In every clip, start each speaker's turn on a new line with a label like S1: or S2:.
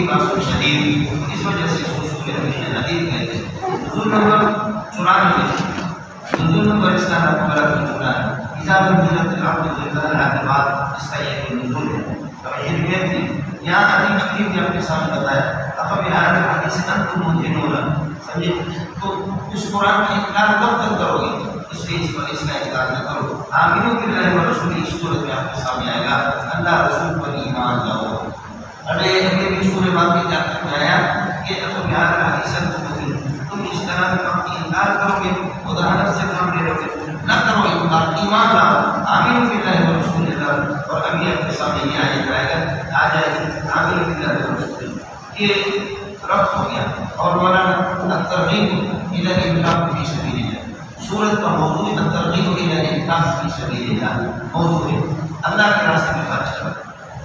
S1: باس شدید، اس وجہ سے سورۃ الحدید کہتے ہیں۔ نزول نمبر 94، نزول نمبر اس کا نمبر 94، اجازت حضرت العبد العباد، اس کا یہ نزول ہے۔ توحید میں تھی یہاں علی حکیم نے اپنے سامنے بتایا افبہذا الحدیث انتم مدہنون، سمجھے؟ تو اس قرآن کا انکار کب تک کرو گے؟ اس لیے اس کا انکار نہ کرو۔ آمنوا باللہ ورسولہ، اس صورت میں آپ کے سامنے آئے گا اللہ رسول پر ایمان لاؤ۔ ارے بھی سورہ باقی جاتا ہے آیا کہ افبہذا الحدیث انتم مدہنون، تم اس طرح کا انکار کرو گے، ادھارن سے کام لے رہے ہو، نہ کرو انکار، ایمان لاؤ۔ آمنوا باللہ ورسولہ، اور ابھی آپ کے سامنے یہ آ جائے گا آمنوا باللہ ورسولہ، یہ رفع ہو گیا۔ اور مولانا الترغیب الی الانفاق فی سبیل اللہ، سورت کا موضوع الترغیب الی الانفاق فی سبیل اللہ موضوع ہے، اللہ کے راستے میں خرچ کرو۔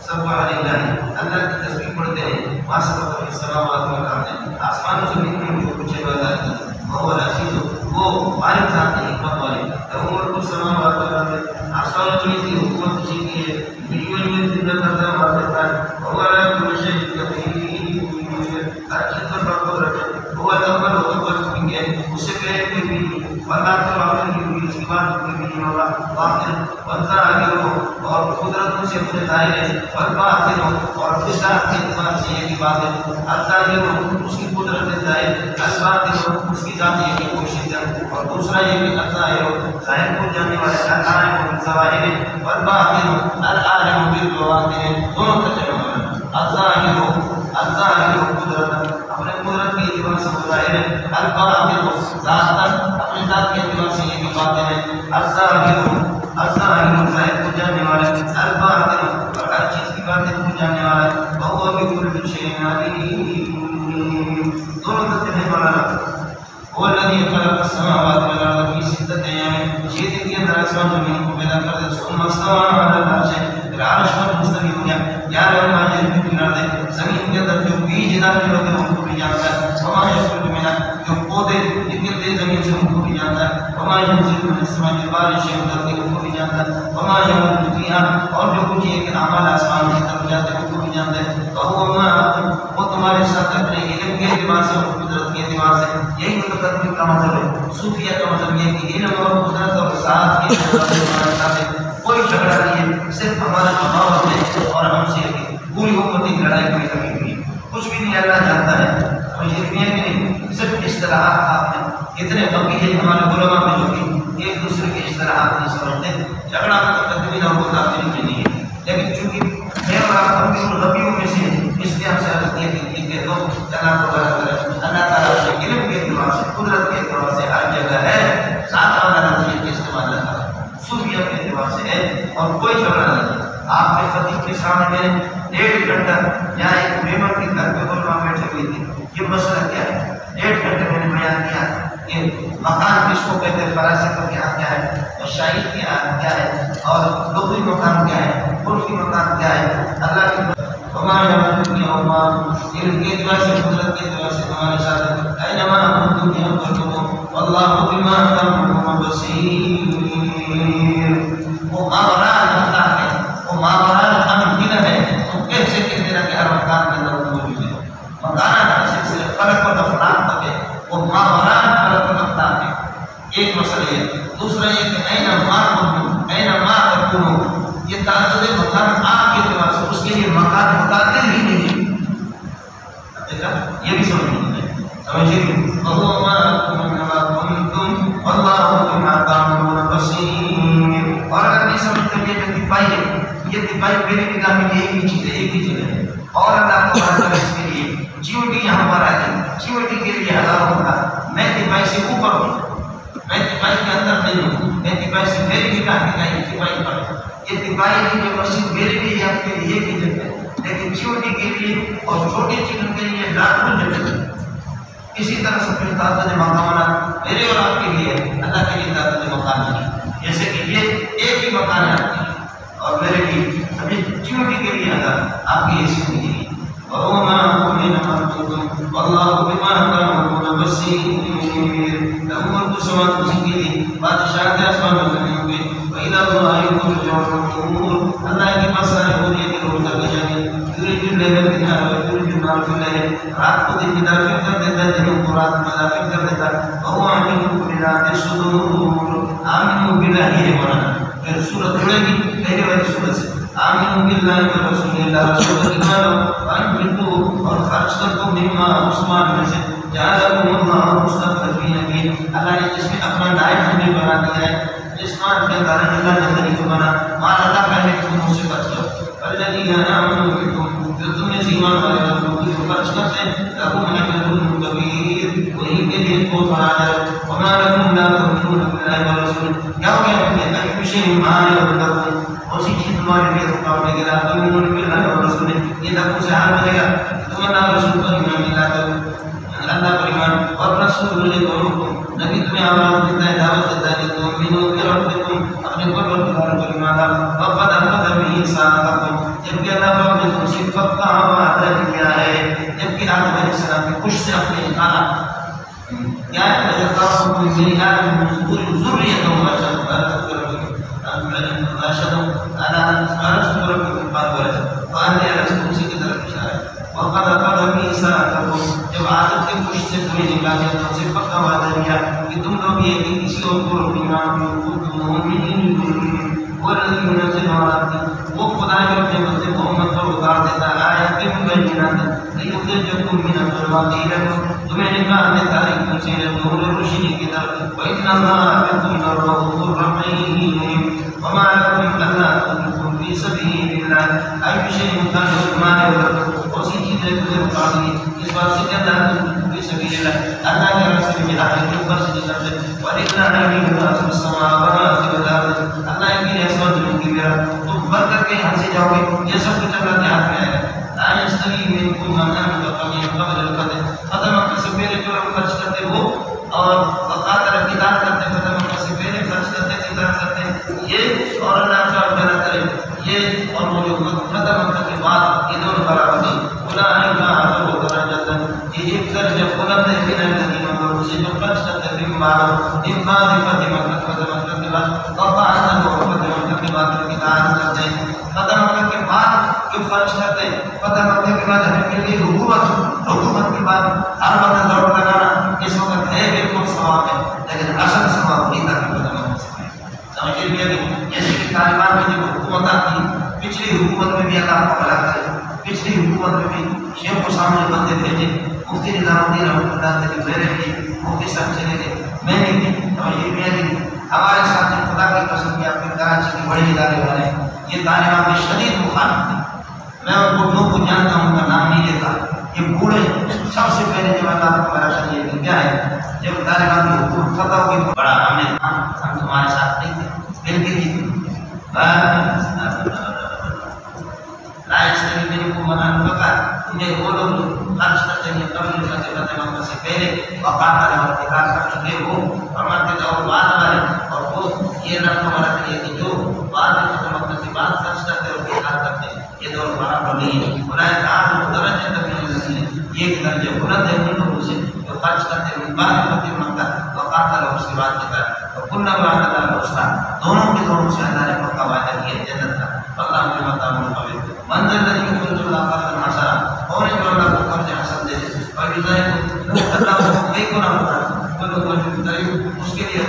S1: سبحان اللہ، اللہ کی تسبیح پڑھتے ہیں، ما سبق فی السماوات والارض، آسمان و زمین میں جو کچھ ہے وہ العزیز، وہ مالک ذات ہے، حکمت والے، لہ ملک السماوات والارض، آسمان و زمین کی حکومت اسی کی ہے، ملکوں میں زندہ کرتا ہے، مالک ہے، وہ علی کل شیء قدیر، ہر چیز پر قدرت ہے، وہ الاول و الاول ہے، اس سے پہلے کوئی بھی نہیں، والآخر و آخر بھی، اس کے بعد کوئی بھی نہیں ہوگا، واحد والظاہر، اور قدرتوں سے اپنے ظاہر ہے، والباطن، اور ذات کے اعتبار سے یہ بھی بات ہے، الظاہر اس کی قدرت ظاہر، الباطن اس کی ذات یہ کہ کوئی شدت، اور دوسرا یہ کہ الظاہر ظاہر کو جاننے والا، العالم بالظواہر، والباطن العالم بالبواطن، دونوں ترجمہ کرنا۔ الظاہر قدرت اپنے قدرت کے اعتبار سے ظاہر ہے، الباطن ذات اپنے ذات کے اعتبار سے یہ بھی باطن ہے، الظاہر ظاہر کو جاننے والا، الباطن اور ہر چیز کی باتیں کو جاننے والا، وہو بکل شیء علیم، دونوں ترجمے مولانا۔ وہ الذی خلق السماوات والارض فی ستۃ ایام، 6 دن کے اندر آسمان و زمین کو پیدا کر دیا، ثم استوى علی العرش، پھر عرش پر مستوی ہو گیا، یعلم ما یلج فی الارض، زمین کے اندر جو بیج داخل ہوتے ہیں ان کو بھی جانتا ہے، وما یخرج منہا، جو پودے نکلتے ہیں زمین سے ان کو بھی جانتا ہے، وما ینزل من السماء، جو بارشیں اترتی ہیں ان کو بھی جانتا ہے، وما یعرج فیہا، اور جو کچھ یہ کہ اعمال آسمان کی طرف جاتے ہیں ان کو بھی جانتا ہے، وہو معکم، وہ تمہارے ساتھ اپنے علم کے اعتبار سے اور قدرت کے اعتبار سے۔ یہی متقدم کا مطلب ہے، صوفیہ کا مطلب یہ کہ علم اور قدرت اور ساتھ کے اعتبار سے ہمارے ساتھ کوئی جھگڑا نہیں ہے، صرف ہمارا بغاوت ہے اور ہم سے پوری امت کی لڑائی کوئی کمی ہوئی، کچھ بھی نہیں اللہ جانتا ہے۔ مجھے کہ نہیں، صرف اصطلاحات آپ نے اتنے بقی ہیں ہمارے علماء میں جو کہ ایک دوسرے کے اصطلاحات نہیں سمجھتے، جھگڑا متقدمین اور متاخرین میں نہیں ہے، لیکن چونکہ میں اور آپ غبیوں میں سے اس لیے ہم سے عرض کیا کہ یہ دو اللہ تعالیٰ کے علم کے اعتبار سے، قدرت کے اعتبار سے ہر جگہ ہے، ساتھ والا نظریے کے استعمال نہ کریں، صوفیہ کے اعتبار سے ہے اور کوئی جھگڑا نہیں ہے۔ آپ کے خطیب کے سامنے میں 1.5 گھنٹہ یہاں ایک ممبر کے گھر پہ علماء بیٹھے ہوئے تھے، یہ مسئلہ کیا ہے، 1.5 گھنٹے میں نے بیان کیا کہ مکان کس کو کہتے ہیں، فلاسفہ کا کیا کیا ہے، مشائخ کی کیا ہے، اور لغوی مکان کیا ہے، عرفی مکان کیا ہے، اللہ کی وما یعلم وما، علم کے اعتبار سے، قدرت کے اعتبار سے ہمارے ساتھ، اینما کنتم یعلمون واللہ بما تعملون بصیر، وہ ماوراء الحق ہے، وہ ماوراء الامکنہ ہے، تو کیسے کہتے ہیں کہ ہر مکان کے اندر موجود ہے، مکانات کا سلسلہ خلق و افلاق تک ہے، وہ ماوراء خلق و افلاق ہے، ایک مسئلہ ہے۔ دوسرا یہ کہ اینما کنتم اینما تکونوا، یہ تعدد مکان آپ کے اعتبار سے، اس کے لیے مکان متعدد ہی نہیں ہے، دیکھا یہ بھی سمجھیے، وَهُوَ مَعَكُمْ أَيْنَمَا كُنتُمْ وَاللَّهُ بِمَا تَعْمَلُونَ بَصِيرٌ۔ اور اگر نہیں سمجھتے کہ یہ دفاعی ہے، یہ دفاعی میری نگاہ میں ایک ہی چیز ہے، ایک ہی چیز ہے، اور اللہ کو بات اس کے لیے جیوٹی یہاں پر آ گئی، جیوٹی کے لیے ہزاروں ہوگا، میں دفاعی سے اوپر ہوں، میں دفاعی کے اندر نہیں ہوں، میں دفاعی سے میری نگاہ دکھائی دفاعی پر، یہ دفاعی نہیں جو مسجد میرے لیے آپ کے لیے کی جگہ ہے، لیکن چھوٹی کے لیے اور چھوٹی چیزوں کے لیے لاکھوں جگہ ہے۔ اسی طرح سے پھر تعدد مقامات میرے اور آپ کے لیے، اللہ کے لیے تعدد مقام ہے، جیسے کہ یہ ایک ہی مکان ہے آپ کے لیے اور میرے لیے، سمجھے چھوٹی کے لیے اللہ آپ کی حیثیت کے لیے، وَهُوَ مَعَكُمْ أَيْنَمَا كُنتُمْ وَاللَّهُ بِمَا تَعْمَلُونَ بَصِيرٌ۔ لَهُ مُلْكُ السَّمَاوَاتِ، اسی کے لیے بادشاہت آسمان و زمین کے، وَإِلَى اللَّهِ تُرْجَعُ الْأُمُورُ، اللہ کے پاس سارے امور یہ کہ روز تک جائیں، یُولِجُ اللَّیلَ الليل ويولج النهار في الليل رات کو دن کی طرف کر دیتا ہے دن کو رات میں داخل کر دیتا ہے وهو عليم بذات الصدور آمنوا بالله ومنا پھر سورۃ جڑے گی پہلے والی سورۃ سے آمنوا بالله ورسول اللہ رسول ایمان وانفقوا اور خرچ کرو مما عثمان میں سے جعلكم الله مستخلفين فيه اللہ نے جس میں اپنا نائب ہمیں بنا دیا ہے عثمان کے کارن اللہ نے طریقہ بنا مال اللہ کرنے کی تم سے خرچ کرو الذين آمنوا بكم جو تم نے ایمان والے لوگوں کو خرچ کرتے ہیں لهم اجر كبير وہی کے لیے بہت بڑا ہے وما لكم لا تؤمنون بالله ورسوله کیا ہو گیا کہ ایک شيء ما لكم اسی چیز تمہارے لیے مقابلے کے لا تؤمنون بالله ورسوله یہ تک سے حال بنے گا تم اللہ رسول پر ایمان نہیں لاتے اللہ پر ایمان اور رسول لكم نبی تمہیں آواز دیتا ہے دعوت دیتا ہے تؤمنوا بربكم اپنے پروردگار پر ایمان لاؤ وقد اخذ ميثاقكم جبکہ اللہ پاک نے تم سے پکا وعدہ کیا ہے جبکہ آدم علیہ السلام کے کچھ سے اپنے نکالا کیا ہے فَيَقَرَّبُ مِنْ آدَمَ ذُرِّيَّتَهُ وَأَشْهَدُ أَلَا أَلَسْتُ بِرَبِّكُمْ قَالُوا بَلَىٰ وَأَنَّ أَلَسْتُ اسی کی طرف اشارہ ہے وقد اخذ ميثاقكم جب آدم کے کچھ سے تمہیں نکالا تم سے پکا وعدہ کیا کہ تم لوگ یہ کہ کسی اور کو ایمان والذي ينزل على وہ خدا جو اپنے بندے محمد پر اتار دیتا ہے آیات مبینات لیخرجکم من الظلمات الى النور تمہیں نکال دیتا ہے تم سے نور روشنی کی طرف وان اللہ بكم لرؤوف رحیم وما لكم الا تنفقوا في سبيل الله اي شيء كان المال ولكم اسی چیز ہے قاضی اس بات سے کہتا ہے في سبيل الله اللہ کے راستے میں آگے کے اوپر سے کرتے ولله الناس السماوات والارض اللہ کی اسمت کی میرا تم بھر کر کے یہاں سے جاؤ گے یہ سب کچھ اللہ کے ہاتھ میں آئے گا لا يستوي منكم من انفق من قبل الفتح فتح مکہ سے پہلے جو لوگ خرچ کرتے وہ اور وقاتل قتال کرتے فتح مکہ سے پہلے خرچ کرتے قتال کرتے یہ اور اللہ کا وعدہ کرے یہ اور وہ جو فتح مکہ کے بعد یہ دونوں برابر ہیں اولئک اعظم درجات یہ ایک درجہ بلند ہے کہ الذين امنوا سے جو خرچ کرتے ہیں مال ان بعد فتح مکہ کے بعد وقاتل فتح مکہ کے بعد قتال کرتے ہیں فتح مکہ کے بعد جو خرچ کرتے ہیں فتح مکہ کے بعد ہمیں مل گئی حکومت کے بعد ہر وقت دوڑ لگانا اس وقت ہے بالکل ثواب ہے لیکن اصل ثواب نہیں تھا کہ فتح مکہ سے سمجھے لیا کہ جیسے کہ طالبان میں جب حکومت آتی پچھلی حکومت میں بھی اللہ کو بلا کرے پچھلی حکومت میں بھی شیخ کو سامنے بندے بھیجے مفتی نظام الدین رحمۃ اللہ علیہ میرے بھی مفتی صاحب چلے گئے میں نے بھی سمجھے لیا کہ ہمارے ساتھ خدا کی قسم کی اپنے کراچی کے بڑے ادارے والے یہ طالبان میں شدید مخالف تھے میں ان کو دو کو جانتا ہوں ان کا نام نہیں لیتا یہ بوڑھے سب سے پہلے جب اللہ کو بڑا چاہیے کہ کیا ہے جب طالبان کی حکومت فتح ہوئی بڑا ہم تمہارے ساتھ نہیں تھے بالکل نہیں لائق سے میرے کو منان پکا انہیں وہ لوگ خرچ کرتے ہیں قبل فتح مکہ سے پہلے وقات اور قتال کر چکے ہو فرماتے تھے اور بعد والے اور وہ یہ نہ ہمارا کریے کہ جو بعد فتح مکہ کے بعد خرچ کرتے اور قتال کرتے یہ دور برابر نہیں ہے اولئک اعظم درجات من الذين یہ درجہ بلند ہے ان لوگوں سے جو خرچ کرتے ہیں بعد فتح مکہ وقاتل اور اس کے بعد قتال وكل وعد الله الحسنى دونوں کے دونوں سے اللہ نے پکا وعدہ کیا جنت کا اللہ کے مطابق قبول منزل الذي يقرض الله قرضا حسنا اور جو اللہ کو قرض حسن دے اور یذائق اللہ کو ایک نہ ہوتا تو وہ اس کے لیے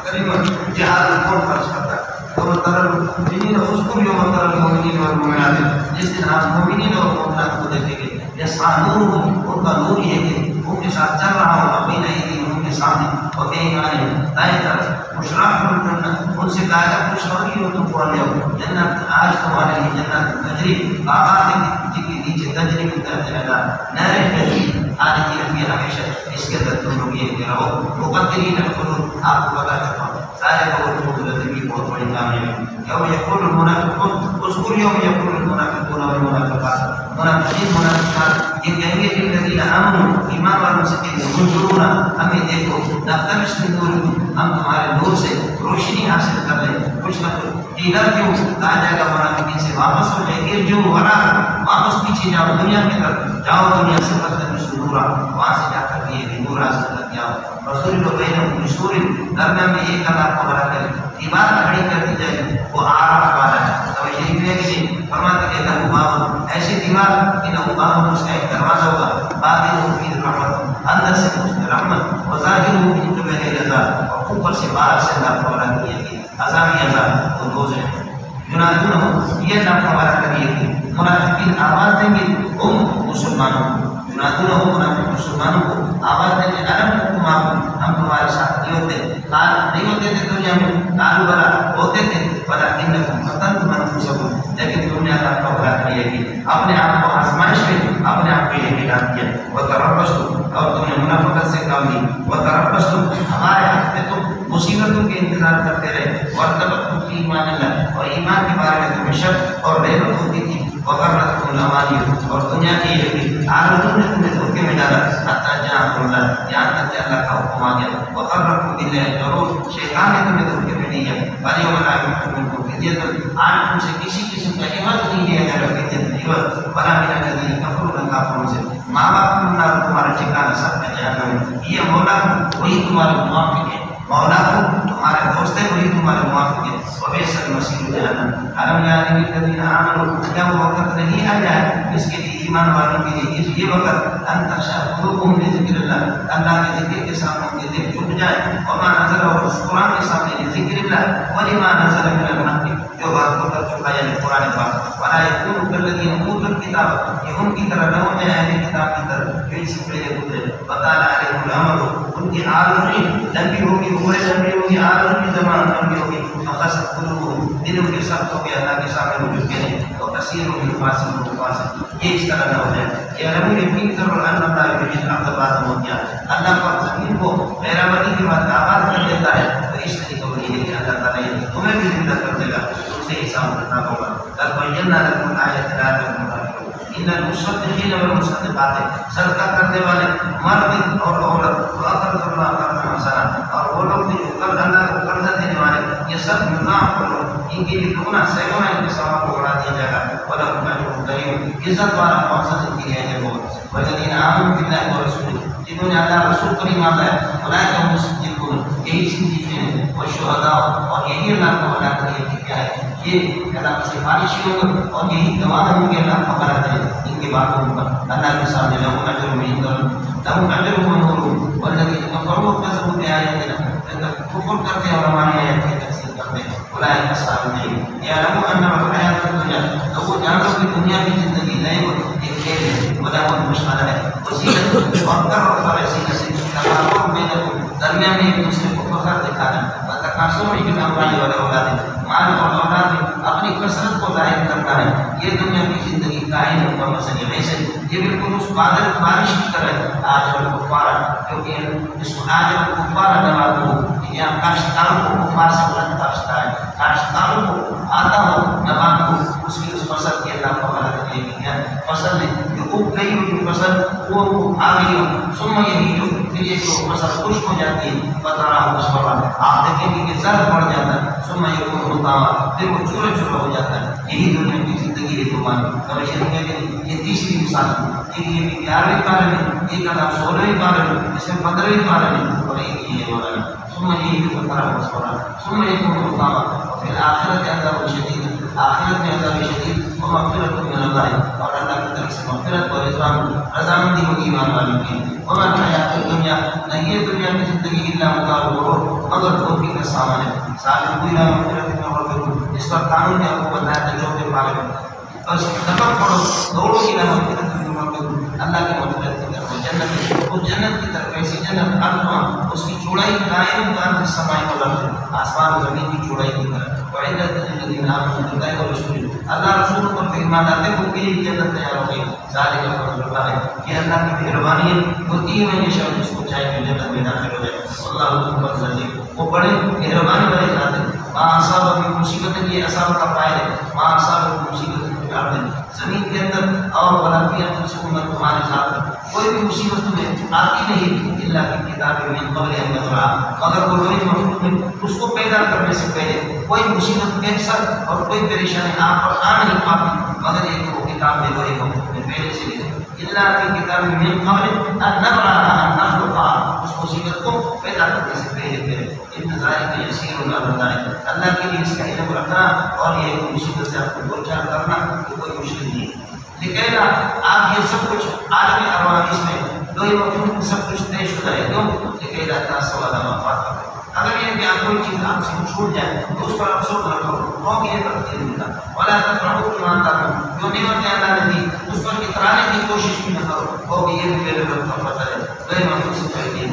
S1: قریب جہاد کون خرچ کرتا ہے اور ترى جنين اذكر يوم ترى المؤمنين والمؤمنات جس دن آپ مومنین اور مومنات کو دیکھیں گے یسعى نورهم ان کا نور یہ ہے ان کے ساتھ چل رہا ہوگا بین ایدیہم ان کے سامنے اور بین ایمانہم دائیں طرف مشرف الجنت ان سے کہا جائے خوشخبری ہو تم کو لے آؤ جنت آج تمہارے لیے جنت تجری باغات کے نیچے تجری کی طرف چلے گا نہریں بہتی آج کی رہتی ہمیشہ اس کے اندر تم لوگ یہ کہ رہو مقدرین القلوب آپ کو بتا کرتا ہوں سارے بہت زندگی بہت بڑی کامیابی یوم یقول المنافقون اذکر یوم یقول المنافقون والمنافقات منافقین منافقات یہ کہیں گے للذین آمنوا ایمان والوں سے کہ انظرونا ہمیں دیکھو نقتبس من نورکم ہم تمہارے نور سے روشنی حاصل کر رہے ہیں کچھ نہ کچھ ادھر کیوں کہا جائے گا منافقین سے واپس ہو جائے ارجعوا وراءکم واپس پیچھے جاؤ دنیا کی طرف جاؤ دنیا سے بدتر نورا وہاں سے جا کر دیے نور حاصل کر دیا رسول کو بین مشہور درمیان میں ایک اللہ کو بنا کر دیوار کھڑی کر دی جائے وہ آرام والا ہے تو شریف ہے کہ فرماتے ہیں کہ باب ایسی دیوار کہ نہ باب اس کا ایک دروازہ ہوگا باطن فی رحمت اندر سے اس میں رحمت و ظاہر من قبل رضا اور اوپر سے باہر سے اللہ کو بنا کیا کہ عذاب ہی عذاب وہ دوز ہے ینادون یہ اللہ کو بنا کر یہ منافقین آواز دیں گے ہم مسلمانوں ینادون منافق مسلمانوں کو آواز دیں گے الم نکم ہم تمہارے ساتھ نہیں ہوتے قال نہیں ہوتے تھے دنیا میں قالوا بلا ہوتے تھے ولکنکم فتنتم انفسکم لیکن تم نے اللہ کو بلا کیا کہ اپنے آپ کو آزمائش میں اپنے آپ کو یہ ڈال دیا وتربصتم اور تم نے منافقت سے کام لی وتربصتم ہمارے حق میں تم مصیبتوں کے انتظار کرتے رہے وارتبتم فی ایمان اللہ اور ایمان کے بارے میں تمہیں شک اور ریبت ہوتی تھی وغرتکم الامانی اور دنیا کی یہ آرزو نے تمہیں دھوکے میں ڈالا حتی جاء اللہ یہاں تک کہ اللہ کا حکم آ گیا وغرکم باللہ الغرور شیطان نے تمہیں دھوکے میں دیا فالیوم لا یملککم فدیۃ آج تم سے کسی قسم کا عوض نہیں لیا جائے گا فدیۃ عوض ولا من الذین کفروا کافروں سے ماں باپ کو نہ تمہارا ٹھکانہ سب میں جہنم یہ مولا وہی تمہارا موافق ہے مولا کو تمہارا دوست ہے وہی تمہارے موافق ہے وبئس المصیر جہنم الم یعلم الذین آمنوا کیا وہ وقت نہیں آیا ہے اس کے لیے ایمان والوں کے لیے یہ وقت ان تخشع قلوبهم لذکر اللہ اللہ کے ذکر کے سامنے ان کے دل جھک جائے وما نزل اور اس قرآن کے سامنے لذکر اللہ ولما نزل من الحق جو بات کو کر چکا ہے قرآن پاک ولا یکونوا کالذین اوتوا الکتاب کہ ان کی طرح نہ ہو جائے اہل کتاب کی طرح جو اس سے پہلے گزرے وطال علیہم الامر ان کی آرزویں لمبی ہوگی عمریں لمبی ہوگی آرزو کی زبان لمبی ہوگی فقست قلوبهم دل ان کے سخت ہو گیا اللہ کے سامنے وہ جھکے ہیں اور کثیر من الفاسقین فاسق یہ اس طرح نہ ہو جائے یہ رب یقین کرو ان اللہ یحیی الارض بعد موتہا اللہ پاک زمین کو غیر آبادی کے بعد آباد کر دیتا ہے تو اس طریقے کو یہ کہ اللہ تعالیٰ تمہیں بھی زندہ کر دے گا تم سے حساب کرنا ہوگا قد بینا لکم الآیات لعلکم تعقلون ان المصدقین والمصدقات صدقہ کرنے والے مرد اور عورت وأقرضوا الله قرضا حسنا اور وہ لوگ جو قرض اللہ کو قرض دینے والے یہ سب مضاعف کرو ان کے لیے دگنا سینگنا ان کے ثواب کو بڑھا دیا جائے گا وَلَهُمْ أَجْرٌ كَرِيمٌ عزت والا مقصد ان کی ہے وہ والذین آمنوا بالله ورسوله جنہوں نے اللہ رسول پر ایمان لایا اولئک هم الصدیقون یہی صدیق ہیں والشہداء اور یہی اللہ کو بنا کر یہ کیا ہے یہ اللہ کی سفارشی ہوگا اور یہی گواہ ہوں گے اللہ کو بنا کرے ان کے باتوں پر اللہ کے سامنے لهم أجر لهم أجر ممنون والذین کفروا وکذبوا بآیاتنا کفر کرتے اور ہماری آیات کی تکذیب کرتے اولئک اصحاب الجحیم یعلمون انما الحیاۃ الدنیا تو وہ جانو کہ دنیا کی زندگی لعب ایک کھیل ہے ولہو مشغلہ ہے وزینت اور کر ایسی نصیب تفاخر بینکم درمیان میں ایک دوسرے کو فخر دکھانا وتکاثر فی الاموال والاولاد مال اور اولاد اپنی کثرت کو ظاہر کرنا ہے یہ دنیا کی زندگی کائن و مثل ایسے یہ بالکل اس بارش کی طرح آج الکفار کیونکہ اس کو آج الکفار نوازو یہاں کاشتکاروں کو کفار سے بلند کاشتکار ہے کاشتکاروں کو آتا ہو نبات کو اس کی اس فصل کی اللہ کو غلط لے گیا فصل میں جو اگ گئی ہوئی فصل وہ آ گئی ہو ثم یہی جو پھر یہ جو فصل خشک ہو جاتی ہے بطرا مصورا آپ دیکھیں گے کہ زرد پڑ جاتا ہے ثم یکون رطابا پھر وہ چورا چورا ہو جاتا ہے یہی دنیا کی زندگی ہے تمہاری کبھی دنیا کی یہ تیسری مثال ہے یہ 11ویں پارے میں ایک اللہ 16ویں پارے میں اس میں 15ویں پارے میں اور ایک یہ مولانا ثم یہی جو بطرا مصورا ثم یکون رطابا اور پھر آخرت عذاب شدید آخرت میں عذاب شدید ومغفرت من اللہ اور اللہ کی طرف سے مغفرت اور رضامندی ہوگی ایمان والوں کی وما الحیات الدنیا نہیں ہے دنیا کی زندگی الا متاع الغرور مگر دھوکے کا سامان ہے سابقوا الی مغفرت من ربکم اس پر قانون نے آپ کو بتایا تھا جو کے بارے میں بس سفر پڑھو دوڑو الی مغفرت من ربکم اللہ کی مغفرت کی طرف جنت اس جنت کی طرف ایسی جنت ارض اس کی چوڑائی قائم کان السماء والارض آسمان زمین کی چوڑائی کی طرف وعدت للذین آمنوا باللہ ورسولہ اللہ رسول پر ایمان لاتے ان کے لیے جنت تیار ہو گئی ذالک فضل اللہ ہے یہ اللہ کی مہربانی ہے وہ دین میں نشان جس کو چاہے کہ جنت میں داخل ہو جائے اللہ ذو فضل عظیم وہ بڑے مہربانی والے ذات ہیں ما اصاب من مصیبت یہ اصاب کا فاعل ہے ما اصاب من مصیبت فی الارض زمین کے اندر اور ولا تمسكون تمہارے ساتھ کوئی بھی مصیبت تمہیں آتی نہیں الا کی کتاب میں قبل ان ترا مگر وہ لوگ محفوظ میں اس کو پیدا کرنے سے پہلے کوئی مصیبت کیسر اور کوئی پریشانی آپ پر آ نہیں پاتی مگر یہ کہ وہ کتاب میں لوگ محفوظ میں پہلے سے الا فی کتاب من قبل ان نخلق اس مصیبت کو پیدا کرنے سے پہلے انتظار کے یسیر اللہ کے لیے اس کا علم رکھنا اور یہ مصیبت سے آپ کو دوچار کرنا کوئی مشکل نہیں ہے. لیکن آپ یہ سب کچھ عالم ارواح میں دو مفہوم سب کچھ طے شدہ ہے. کیوں؟ لیکن اللہ سوال مفاد اگر یہ کہ آپ کوئی چیز آپ سے چھوٹ جائے تو اس پر افسوس نہ کرو اور یہ تقدیر ملتا ولا تفرحوا بما آتاكم جو نعمت اللہ نے دی اس پر اترانے کی کوشش بھی نہ کرو اور یہ بھی میرے رب کا فضل ہے غیر مخصوص سے پہلے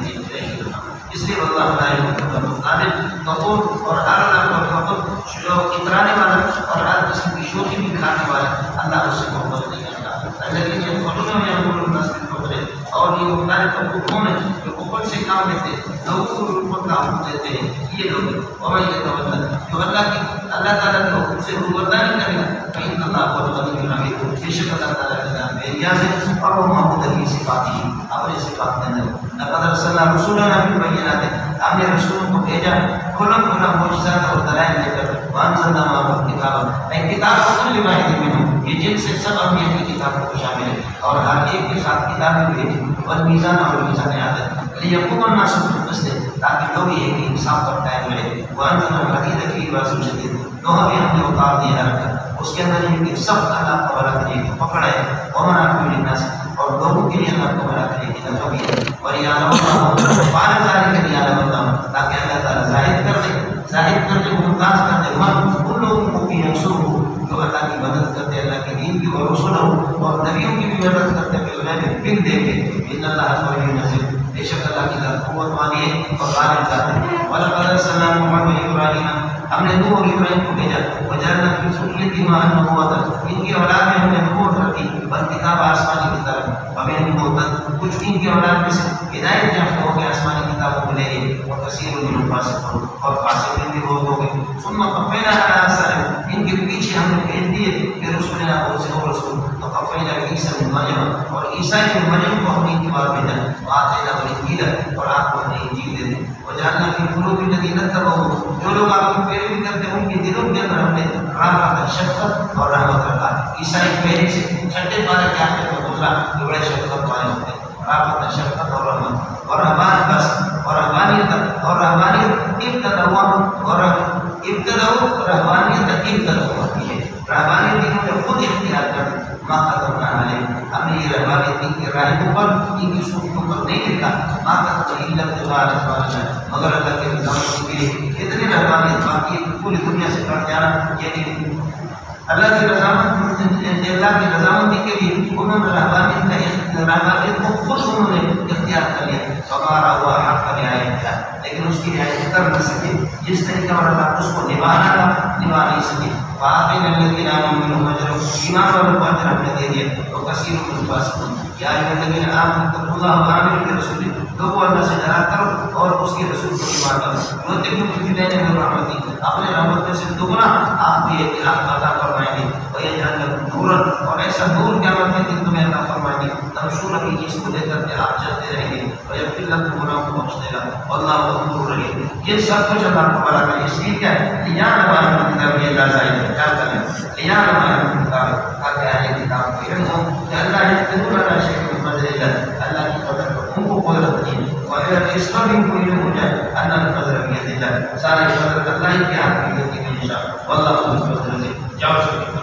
S1: اس لیے اللہ تعالیٰ کے مطابق غفور اور ہر اللہ کا غفور جو اترانے والا اور ہر قسم کی شوخی بھی کھانے والا اللہ اس سے محبت نہیں کرتا. الذين يدخلون ويأمرون الناس بالبخل اور یہ مختلف حقوقوں میں جو بخل سے کام لیتے ہیں لوگوں کو کام دیتے ہیں یہ لوگ اور یہ توجہ جو اللہ تعالیٰ کے حکم سے روبرداری کرے گا فإن الله هو الغني الحميد بے شک اللہ تعالیٰ کے نام بیریاز ہے اور وہ محمود کی صفات ہی اپنے صفات کے اندر لقد ارسلنا رسولنا بالبينات ہم نے رسولوں کو بھیجا کھلا کھلا معجزات اور دلائل لے کر وانزلنا معهم کتابا اے کتاب کل واحد منهم یہ جن سے سب انبیاء کی کتابوں کو شامل ہے اور ہر ایک کے ساتھ کتابیں بھیجی والمیزان اور میزان عادت لیقوم الناس بالقسط تاکہ لوگ یہ کہ انصاف پر قائم رہے وانزلنا الحديد فيه بأس شديد لوہا بھی ہم نے اتار دیا رکھا اس کے اندر یہ کہ سب اللہ کو بڑا کرے پکڑا ہے ومن اکبر الناس اور لوگوں کے لیے اللہ کو بڑا کرے کی نفع بھی ہے اور یعلم اللہ بار ذالک یعلم اللہ تاکہ اللہ تعالیٰ ظاہر کر دے ممتاز کر دے ان لوگوں کو بھی منصور ہو جو اللہ کی مدد کرتے اللہ کے دین کی اور رسول ہو اور نبیوں کی بھی مدد کرتے ہوئے انہیں پن دے کے ان اللہ قوی نصیر بے شک اللہ کی ذات قوت والی ہے اور غالب ذات ہے. وَلَقَدْ أَرْسَلْنَا مُحَمَّدًا إِبْرَاهِيمَ ہم نے نوح اور ابراہیم کو بھیجا وجعلنا فی ذریتہما النبوۃ ان کی اولاد میں ہم نے نبوت رکھی والکتاب آسمانی کتاب ومنہم مہتد کچھ ان کی اولاد میں سے ہدایت یافتہ ہو کے آسمانی کتابوں کو لے گئے وکثیر منہم فاسقون اور فاسقین بھی بہت ہو گئے. ثم قفینا علی آثارہم ان کے پیچھے ہم نے بھیج دیے کہ رسولنا اور رسول وقفینا عیسیٰ بن مریم اور عیسیٰ بن مریم کو ہم نے ان کے بعد بھیجا وآتینا الانجیل اور آپ کو ہم نے انجیل دے دی وجعلنا فی قلوب الذین اتبعوہ جو لوگ آپ کی پیروی کرتے ہیں ان کے دلوں کے اندر ہم نے رحمت شفقت اور رحمت رکھا. عیسائی پہلے سے چھٹے پارے کے آخر میں گزرا جو بڑے شفقت والے ہوتے ہیں رحمت شفقت اور رحمت اور رحمان بس اور رحمانیت ابتداؤ اور رحمانیت ہوتی ہے. رحمانیت انہوں نے خود اختیار کر ماں قدرنا علیہ ہم نے یہ رحمانیت ان کی راہوں پر ان کی سوچوں پر نہیں لکھا ماں قدرنا مگر اللہ کے نظام کے لیے اتنی رحمانیت باقی پوری دنیا سے کٹ جانا یعنی اللہ کی رضامندی کے لیے انہوں نے رحمانیت کو خود انہوں نے اختیار کر لیا ہمارا ہوا حق کا رعایت کیا لیکن اس کی رعایت کر نہ سکے جس طریقے اور اللہ اس کو نبھانا تھا نبھا نہیں سکے. فآتینا الذین آمنوا منہم اجرهم ایمان والوں کو اجر ہم نے دے دیا وکثیر منہم فاسقون. یا ایھا الذین آمنوا اتقوا اللہ وآمنوا برسولہ لوگوں اللہ سے ڈرا کرو اور اس کے رسول کو ایمان لاؤ یؤتکم بفضلہ من رحمتہ اپنے رحمت میں سے دگنا آپ کو یہ عطا فرمائیں گے ویجعل لکم نورا اور ایسا نور قیامت کے دن تمہیں عطا فرمائیں گے تمشون بھی جس کو لے کر کے آپ چلتے رہیں گے ویغفر لکم گناہوں کو بخش دے گا واللہ غفور رحیم. یہ سب کچھ اللہ کو بڑا کرے اس لیے کیا ہے لیعلم اہل الکتاب یہ اللہ ظاہر کیا کریں لیعلم اہل الکتاب تاکہ اہل کتاب کو علم ہو کہ اللہ یقدرون علی شیء من فضل اللہ اللہ کی قدر پر ان کو قدرت دی اور اس پر بھی کوئی علم ہو جائے اللہ القدر بید اللہ سارے قدر اللہ کے ہاتھ میں ہوتی ہے انشاءاللہ واللہ ذو الفضل العظیم. جاؤ شکریہ.